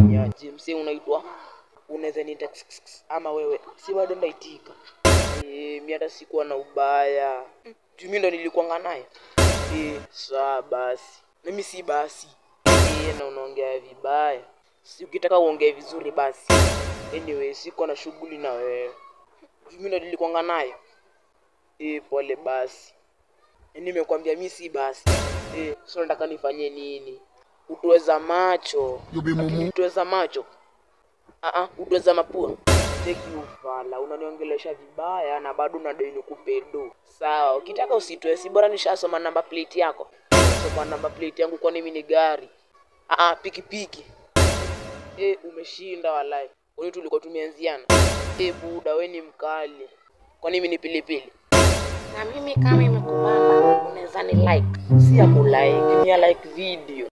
Nyaje msee unaitwa? Unaweza niita ama wewe? Si bado ndaitika. Mimi hata sikuwa na ubaya. Mimi ndo nilikuanga naye. Sawa basi. Mimi si basi. Na unaongea vibaya. Si ukitaka uongee vizuri basi. Anyway, siko na shughuli na wewe. Mimi ndo nilikuanga naye. Pole basi. Nimekwambia mimi si basi. Sio nataka nifanye nini? Utuweza macho. Utuweza macho. Utuweza mapua. Take you fala, unaniongelesha vibaya na bado unadai nikupe do. Sawa, ukitaka usitoe, si bora nishasoma number plate yako. Soma number plate yangu kwani mimi ni gari. Pikipiki. Umeshinda walai. Kwani tulikuwa tumeanziana? Buda wewe ni mkali. Kwani mimi ni pilipili? Na mimi kama imekubamba, unaweza ni like. Si ya ku like, ni ya like video.